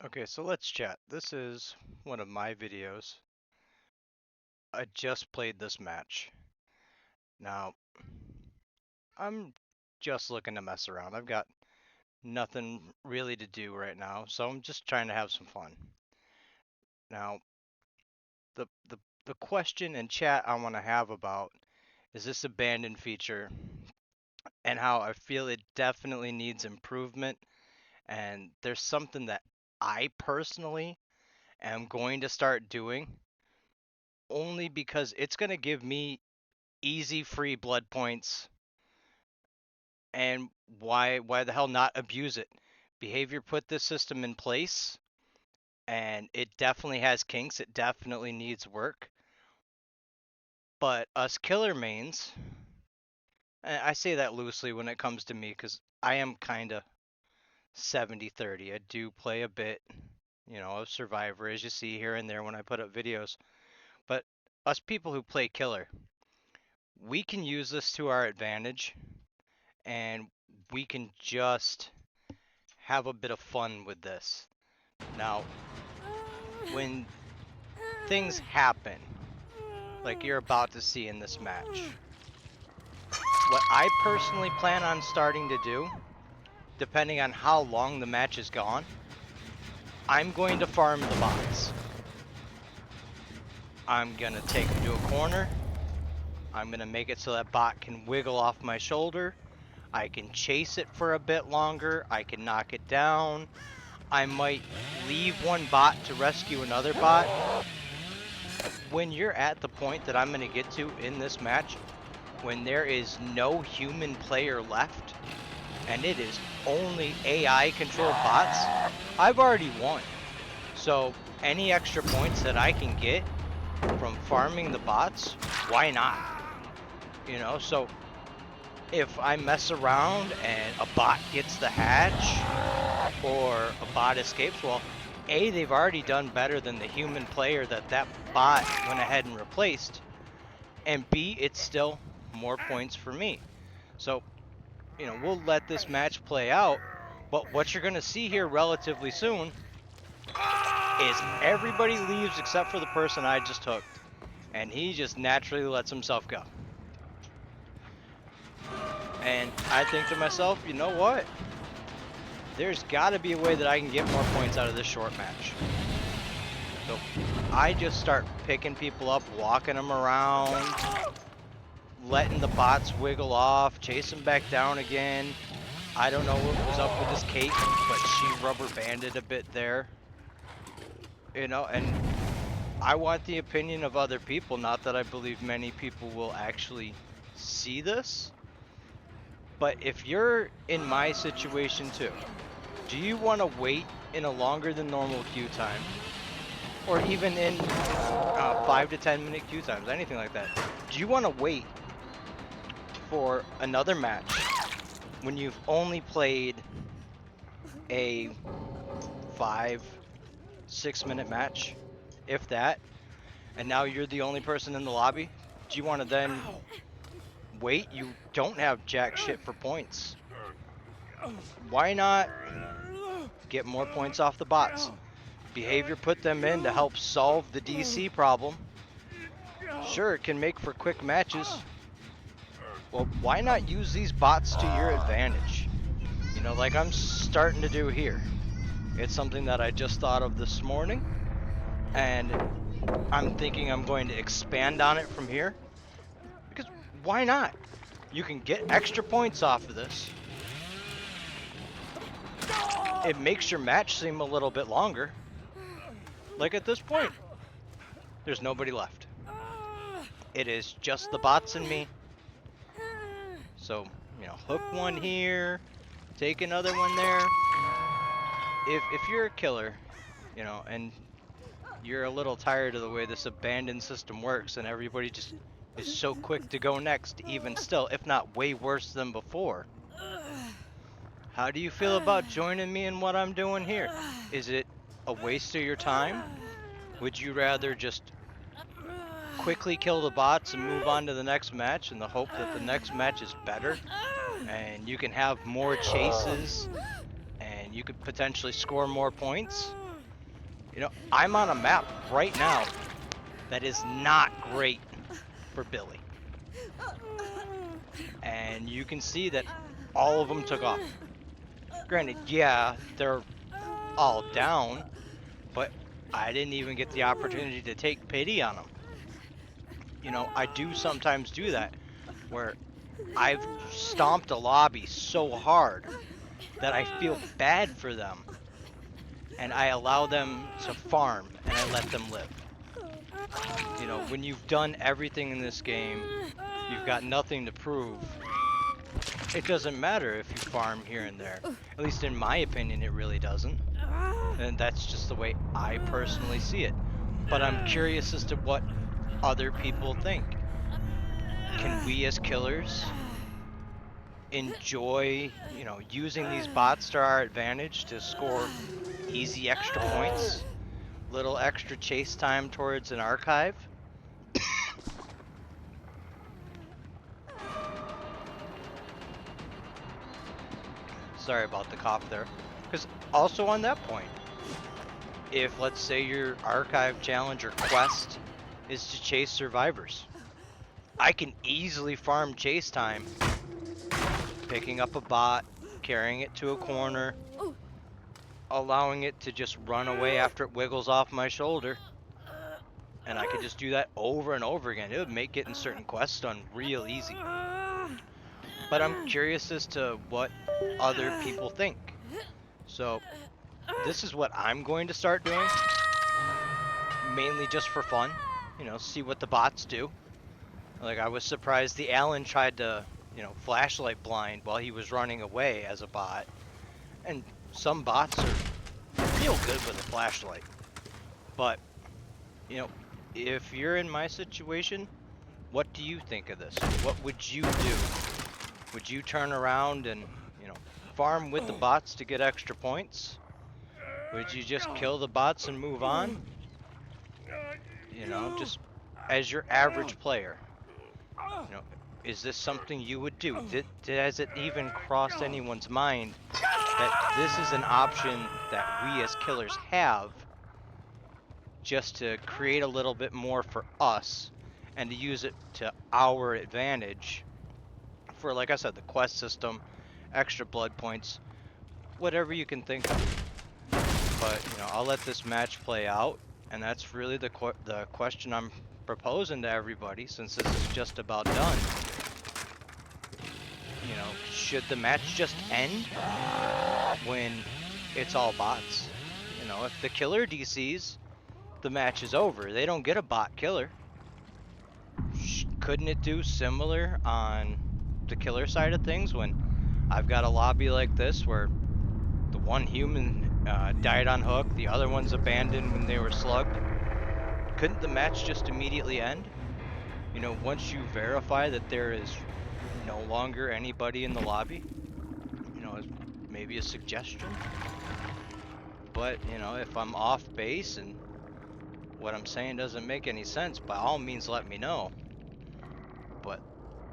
Okay, so let's chat. This is one of my videos. I just played this match. Now, I'm just looking to mess around. I've got nothing really to do right now, so I'm just trying to have some fun. Now, the question in chat I want to have about is this abandoned feature and how I feel it definitely needs improvement, and there's something that I personally am going to start doing only because it's going to give me easy free blood points, and why the hell not abuse it? Behavior put this system in place, and it definitely has kinks. It definitely needs work. But us killer mains, and I say that loosely when it comes to me because I am kind of 70-30. I do play a bit, of Survivor, as you see here and there when I put up videos. But us people who play killer, we can use this to our advantage, and we can just have a bit of fun with this. Now, when things happen, like you're about to see in this match, what I personally plan on starting to do, depending on how long the match is gone, I'm going to farm the bots. I'm going to take them to a corner. I'm going to make it so that bot can wiggle off my shoulder. I can chase it for a bit longer. I can knock it down. I might leave one bot to rescue another bot. When you're at the point that I'm going to get to in this match, when there is no human player left, and it is only AI controlled bots, I've already won. So any extra points that I can get from farming the bots, why not? So if I mess around and a bot gets the hatch or a bot escapes, well, A, they've already done better than the human player that bot went ahead and replaced, and B, it's still more points for me. So, we'll let this match play out, but what you're going to see here relatively soon is everybody leaves except for the person I just hooked, and he just naturally lets himself go. And I think to myself, you know what? There's got to be a way that I can get more points out of this short match. So I just start picking people up, walking them around, letting the bots wiggle off, chase them back down again. I don't know what was up with this Kate, but she rubber banded a bit there. And I want the opinion of other people, not that I believe many people will actually see this. But if you're in my situation too, do you want to wait in a longer than normal queue time? Or even in 5 to 10 minute queue times, anything like that? Do you want to wait for another match when you've only played a 5-6 minute match, if that, and now you're the only person in the lobby? Do you want to then wait? You don't have jack shit for points. Why not get more points off the bots? Behavior put them in to help solve the DC problem. Sure, it can make for quick matches. Well, why not use these bots to your advantage? Like I'm starting to do here. It's something that I just thought of this morning, and I'm thinking I'm going to expand on it from here. Because why not? You can get extra points off of this. It makes your match seem a little bit longer. Like at this point, there's nobody left. It is just the bots and me. So, hook one here, take another one there. If you're a killer, and you're a little tired of the way this abandoned system works and everybody just is so quick to go next, even still, if not way worse than before, how do you feel about joining me in what I'm doing here? Is it a waste of your time? Would you rather just quickly kill the bots and move on to the next match in the hope that the next match is better and you can have more chases and you could potentially score more points? You know, I'm on a map right now that is not great for Billy. And you can see that all of them took off. Granted, yeah, they're all down, but I didn't even get the opportunity to take pity on them. You know, I do sometimes do that where I've stomped a lobby so hard that I feel bad for them and I allow them to farm and I let them live. You know, when you've done everything in this game, you've got nothing to prove. It doesn't matter if you farm here and there. At least in my opinion, it really doesn't. And that's just the way I personally see it. But I'm curious as to what other people think. Can we as killers enjoy, you know, using these bots to our advantage to score easy extra points? Little extra chase time towards an archive? Sorry about the cough there. Because also on that point, if let's say your archive challenge or quest is to chase survivors, I can easily farm chase time, picking up a bot, carrying it to a corner, allowing it to just run away after it wiggles off my shoulder. And I could just do that over and over again. It would make getting certain quests done real easy. But I'm curious as to what other people think. So this is what I'm going to start doing. Mainly just for fun. You know, see what the bots do. Like, I was surprised the Alan tried to, you know, flashlight blind while he was running away as a bot. And some bots are real good with a flashlight. But, you know, if you're in my situation, what do you think of this? What would you do? Would you turn around and, you know, farm with the bots to get extra points? Would you just kill the bots and move on? You know, just as your average player. You know, is this something you would do? Has it even crossed anyone's mind that this is an option that we as killers have just to create a little bit more for us and to use it to our advantage for, like I said, the quest system, extra blood points, whatever you can think of. But, you know, I'll let this match play out, and that's really the question I'm proposing to everybody, since this is just about done. You know, should the match just end when it's all bots? You know, if the killer DCs, the match is over. They don't get a bot killer. Couldn't it do similar on the killer side of things when I've got a lobby like this where the one human died on hook, the other one's abandoned when they were slugged? Couldn't the match just immediately end? You know, once you verify that there is no longer anybody in the lobby? You know, maybe a suggestion? But, you know, if I'm off base and what I'm saying doesn't make any sense, by all means let me know. But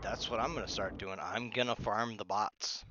that's what I'm going to start doing. I'm going to farm the bots.